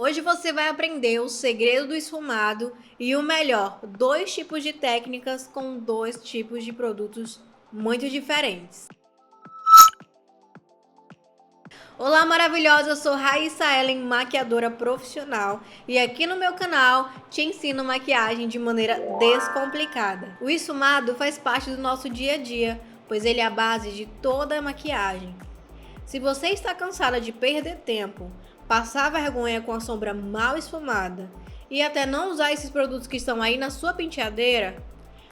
Hoje você vai aprender o segredo do esfumado e o melhor, 2 tipos de técnicas com 2 tipos de produtos muito diferentes. Olá maravilhosa, eu sou Raíssa Ellen, maquiadora profissional, e aqui no meu canal te ensino maquiagem de maneira descomplicada. O esfumado faz parte do nosso dia a dia, pois ele é a base de toda a maquiagem. Se você está cansada de perder tempo, passar vergonha com a sombra mal esfumada e até não usar esses produtos que estão aí na sua penteadeira,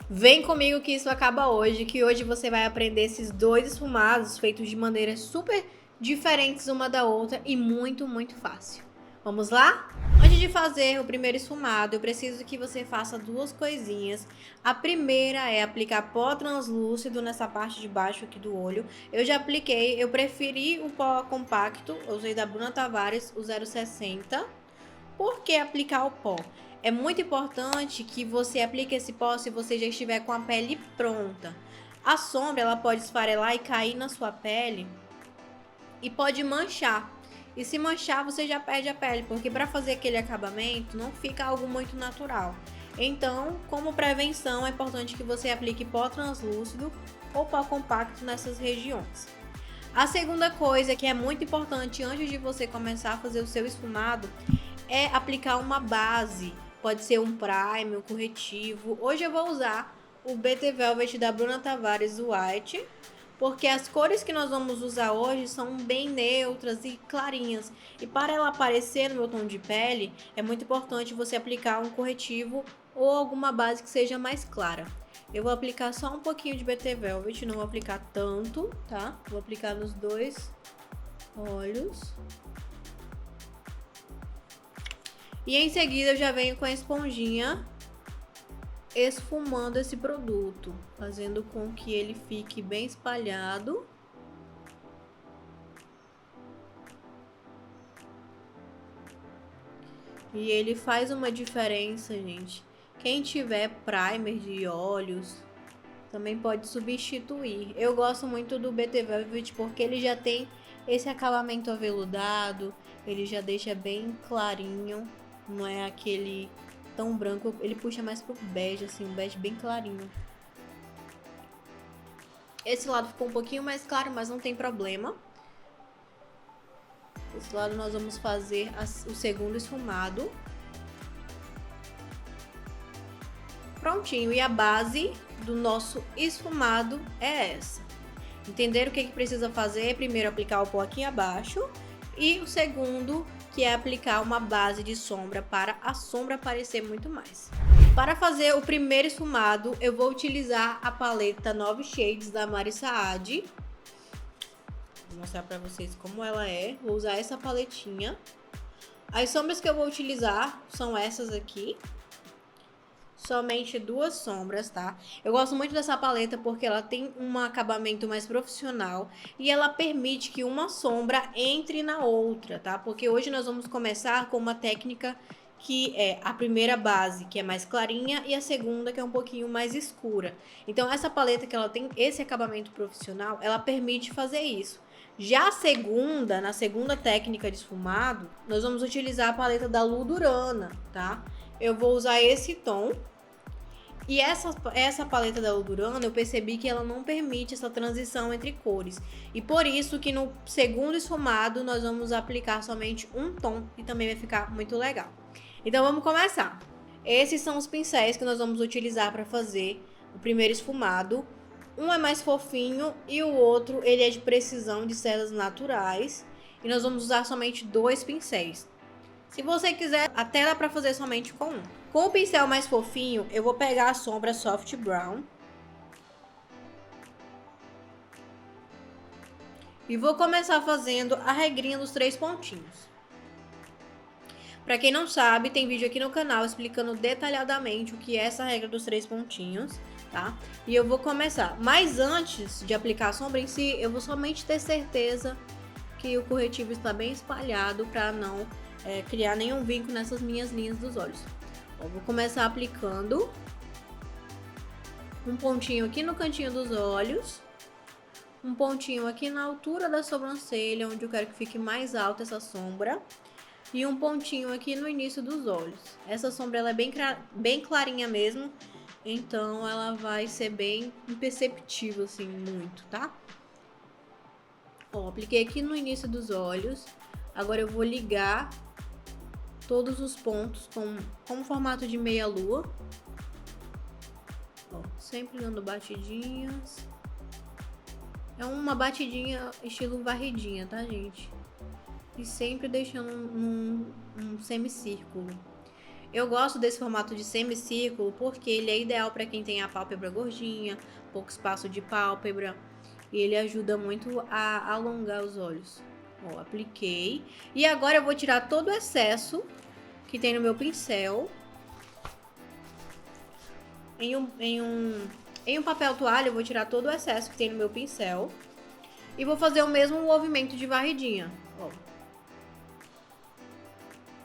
vem comigo que isso acaba hoje, que hoje você vai aprender esses 2 esfumados feitos de maneiras super diferentes uma da outra e muito fácil. Vamos lá? Antes de fazer o primeiro esfumado, eu preciso que você faça 2 coisinhas. A primeira é aplicar pó translúcido nessa parte de baixo aqui do olho. Eu já apliquei, eu preferi o pó compacto, eu usei da Bruna Tavares, o 060. Por que aplicar o pó? É muito importante que você aplique esse pó se você já estiver com a pele pronta. A sombra, ela pode esfarelar e cair na sua pele e pode manchar. E se manchar, você já perde a pele, porque para fazer aquele acabamento não fica algo muito natural. Então, como prevenção, é importante que você aplique pó translúcido ou pó compacto nessas regiões. A segunda coisa que é muito importante antes de você começar a fazer o seu esfumado é aplicar uma base. Pode ser um primer, um corretivo. Hoje eu vou usar o BT Velvet da Bruna Tavares White, porque as cores que nós vamos usar hoje são bem neutras e clarinhas. E para ela aparecer no meu tom de pele, é muito importante você aplicar um corretivo ou alguma base que seja mais clara. Eu vou aplicar só um pouquinho de BT Velvet, não vou aplicar tanto, tá? Vou aplicar nos 2 olhos. E em seguida eu já venho com a esponjinha esfumando esse produto, fazendo com que ele fique bem espalhado. E ele faz uma diferença, gente. Quem tiver primer de olhos também pode substituir. Eu gosto muito do BT Velvet porque ele já tem esse acabamento aveludado, ele já deixa bem clarinho, não é aquele tão branco, ele puxa mais pro bege, assim, um bege bem clarinho. Esse lado ficou um pouquinho mais claro, mas não tem problema. Esse lado nós vamos fazer o segundo esfumado. Prontinho, e a base do nosso esfumado é essa. Entenderam o que precisa fazer? Primeiro aplicar o pó aqui abaixo e o segundo, que é aplicar uma base de sombra para a sombra aparecer muito mais. Para fazer o primeiro esfumado, eu vou utilizar a paleta 9 Shades da Mari Saad. Vou mostrar para vocês como ela é. Vou usar essa paletinha. As sombras que eu vou utilizar são essas aqui. Somente 2 sombras, tá? Eu gosto muito dessa paleta porque ela tem um acabamento mais profissional e ela permite que uma sombra entre na outra, tá? Porque hoje nós vamos começar com uma técnica que é a primeira base, que é mais clarinha, e a segunda, que é um pouquinho mais escura. Então, essa paleta que ela tem esse acabamento profissional, ela permite fazer isso. Já a segunda, na segunda técnica de esfumado, nós vamos utilizar a paleta da Ludurana, tá? Eu vou usar esse tom. E essa paleta da Ludurana, eu percebi que ela não permite essa transição entre cores. E por isso que no segundo esfumado, nós vamos aplicar somente um tom e também vai ficar muito legal. Então vamos começar. Esses são os pincéis que nós vamos utilizar para fazer o primeiro esfumado. Um é mais fofinho e o outro ele é de precisão de cerdas naturais. E nós vamos usar somente 2 pincéis. Se você quiser, até dá pra fazer somente com um. Com o pincel mais fofinho, eu vou pegar a sombra Soft Brown. E vou começar fazendo a regrinha dos 3 pontinhos. Pra quem não sabe, tem vídeo aqui no canal explicando detalhadamente o que é essa regra dos 3 pontinhos, tá? E eu vou começar. Mas antes de aplicar a sombra em si, eu vou somente ter certeza que o corretivo está bem espalhado pra não criar nenhum vinco nessas minhas linhas dos olhos. Eu vou começar aplicando um pontinho aqui no cantinho dos olhos, um pontinho aqui na altura da sobrancelha, onde eu quero que fique mais alta essa sombra, e um pontinho aqui no início dos olhos. Essa sombra ela é bem clarinha mesmo, então ela vai ser bem imperceptível, assim, muito, tá? Ó, apliquei aqui no início dos olhos. Agora eu vou ligar todos os pontos com o formato de meia lua. Ó, sempre dando batidinhas. É uma batidinha estilo varridinha, tá, gente? E sempre deixando um semicírculo. Eu gosto desse formato de semicírculo porque ele é ideal para quem tem a pálpebra gordinha, pouco espaço de pálpebra. E ele ajuda muito a alongar os olhos. Ó, apliquei. E agora eu vou tirar todo o excesso que tem no meu pincel. Em um papel toalha eu vou tirar todo o excesso que tem no meu pincel. E vou fazer o mesmo movimento de varridinha. Ó.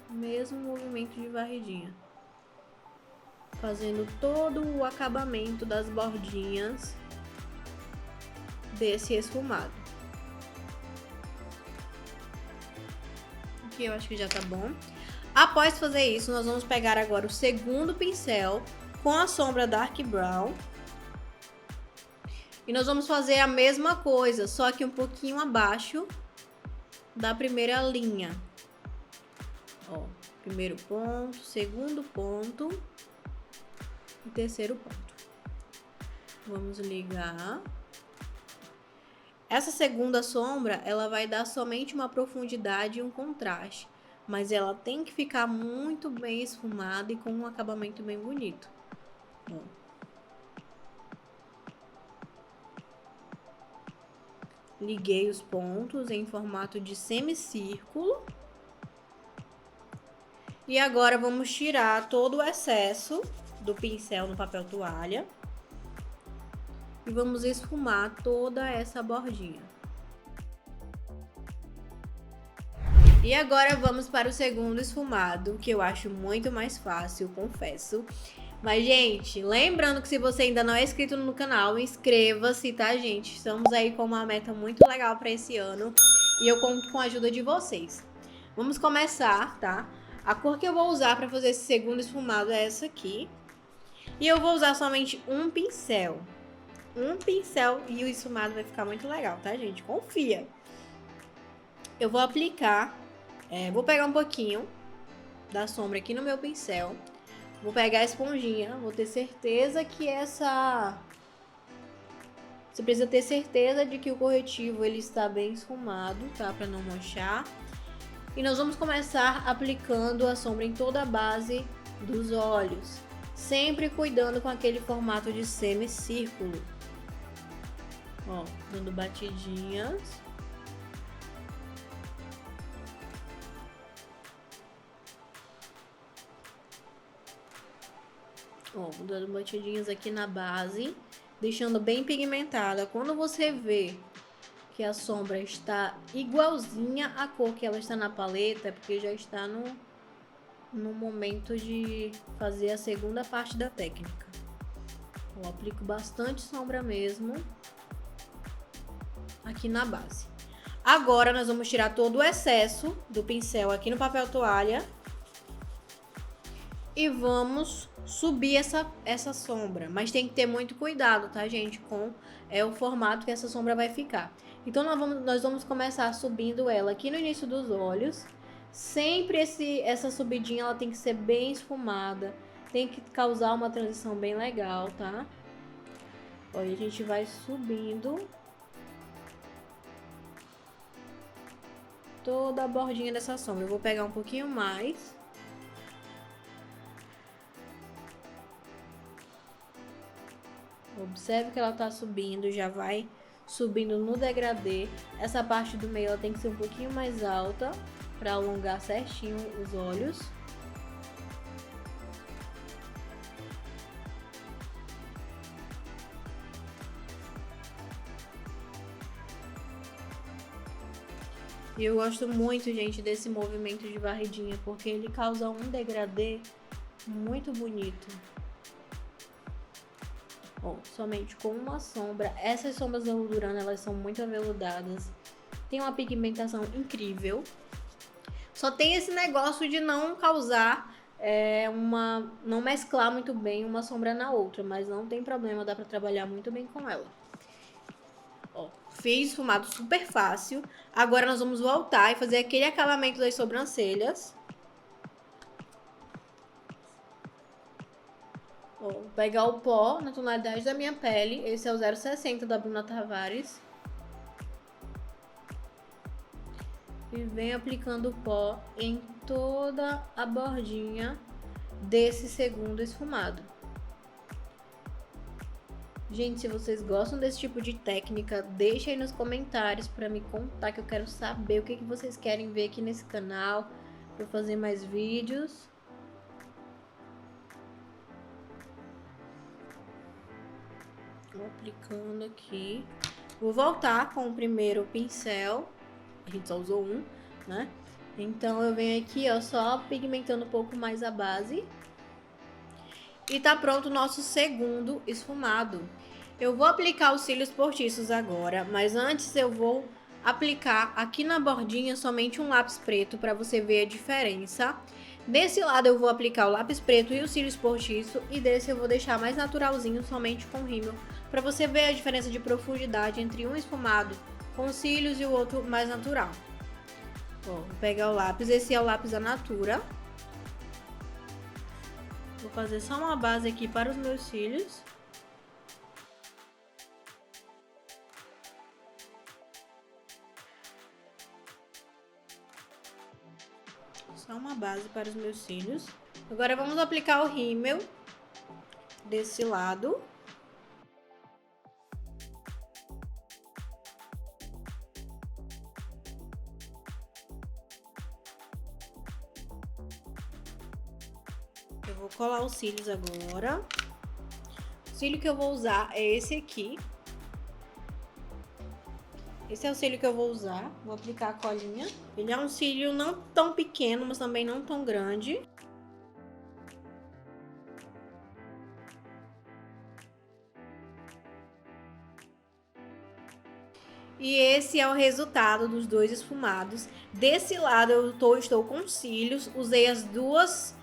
Mesmo movimento de varridinha. Fazendo todo o acabamento das bordinhas desse esfumado. Aqui eu acho que já tá bom. Após fazer isso, nós vamos pegar agora o segundo pincel com a sombra Dark Brown. E nós vamos fazer a mesma coisa, só que um pouquinho abaixo da primeira linha. Ó, primeiro ponto, segundo ponto e terceiro ponto. Vamos ligar. Essa segunda sombra, ela vai dar somente uma profundidade e um contraste, mas ela tem que ficar muito bem esfumada e com um acabamento bem bonito. Ó. Liguei os pontos em formato de semicírculo. E agora vamos tirar todo o excesso do pincel no papel toalha. E vamos esfumar toda essa bordinha. E agora vamos para o segundo esfumado, que eu acho muito mais fácil, confesso. Mas, gente, lembrando que se você ainda não é inscrito no canal, inscreva-se, tá, gente? Estamos aí com uma meta muito legal para esse ano e eu conto com a ajuda de vocês. Vamos começar, tá? A cor que eu vou usar para fazer esse segundo esfumado é essa aqui. E eu vou usar somente um pincel. Um pincel e o esfumado vai ficar muito legal, tá, gente? Confia. Eu vou aplicar, vou pegar um pouquinho da sombra aqui no meu pincel. Vou pegar a esponjinha, vou ter certeza que Você precisa ter certeza de que o corretivo ele está bem esfumado, tá? Para não manchar. E nós vamos começar aplicando a sombra em toda a base dos olhos. Sempre cuidando com aquele formato de semicírculo. Ó, dando batidinhas. Ó, dando batidinhas aqui na base, deixando bem pigmentada. Quando você vê que a sombra está igualzinha à cor que ela está na paleta, é porque já está no momento de fazer a segunda parte da técnica. Eu aplico bastante sombra mesmo aqui na base. Agora nós vamos tirar todo o excesso do pincel aqui no papel toalha e vamos subir essa sombra, mas tem que ter muito cuidado, tá, gente, com o formato que essa sombra vai ficar. Então nós vamos começar subindo ela aqui no início dos olhos. Sempre essa subidinha ela tem que ser bem esfumada, tem que causar uma transição bem legal, tá? Olha, a gente vai subindo toda a bordinha dessa sombra. Eu vou pegar um pouquinho mais. Observe que ela tá subindo, já vai subindo no degradê. Essa parte do meio ela tem que ser um pouquinho mais alta para alongar certinho os olhos. E eu gosto muito, gente, desse movimento de varridinha, porque ele causa um degradê muito bonito. Ó, somente com uma sombra. Essas sombras da Ludurana, elas são muito aveludadas. Tem uma pigmentação incrível. Só tem esse negócio de não causar não mesclar muito bem uma sombra na outra, mas não tem problema, dá pra trabalhar muito bem com ela. Ó, fiz esfumado super fácil. Agora nós vamos voltar e fazer aquele acabamento das sobrancelhas. Ó, vou pegar o pó na tonalidade da minha pele. Esse é o 060 da Bruna Tavares. E venho aplicando o pó em toda a bordinha desse segundo esfumado. Gente, se vocês gostam desse tipo de técnica, deixa aí nos comentários pra me contar, que eu quero saber o que vocês querem ver aqui nesse canal, pra eu fazer mais vídeos. Vou aplicando aqui. Vou voltar com o primeiro pincel. A gente só usou um, né? Então eu venho aqui, ó, só pigmentando um pouco mais a base. E tá pronto o nosso segundo esfumado. Eu vou aplicar os cílios postiços agora, mas antes eu vou aplicar aqui na bordinha somente um lápis preto para você ver a diferença. Desse lado eu vou aplicar o lápis preto e os cílios postiços, e desse eu vou deixar mais naturalzinho, somente com rímel, para você ver a diferença de profundidade entre um esfumado com cílios e o outro mais natural. Ó, vou pegar o lápis, esse é o lápis da Natura. Vou fazer só uma base aqui para os meus cílios. Só uma base para os meus cílios. Agora vamos aplicar o rímel desse lado. Eu vou colar os cílios agora. O cílio que eu vou usar é esse aqui. Esse é o cílio que eu vou usar. Vou aplicar a colinha. Ele é um cílio não tão pequeno, mas também não tão grande. E esse é o resultado dos dois esfumados. Desse lado eu estou com cílios. Usei as duas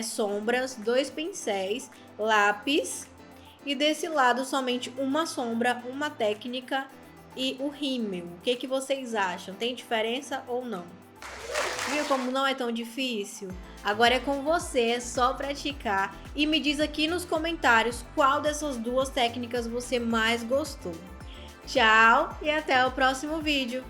sombras, dois pincéis, lápis. E desse lado somente uma sombra, uma técnica e o rímel. O que vocês acham? Tem diferença ou não? Viu como não é tão difícil? Agora é com você, é só praticar. E me diz aqui nos comentários qual dessas duas técnicas você mais gostou. Tchau e até o próximo vídeo.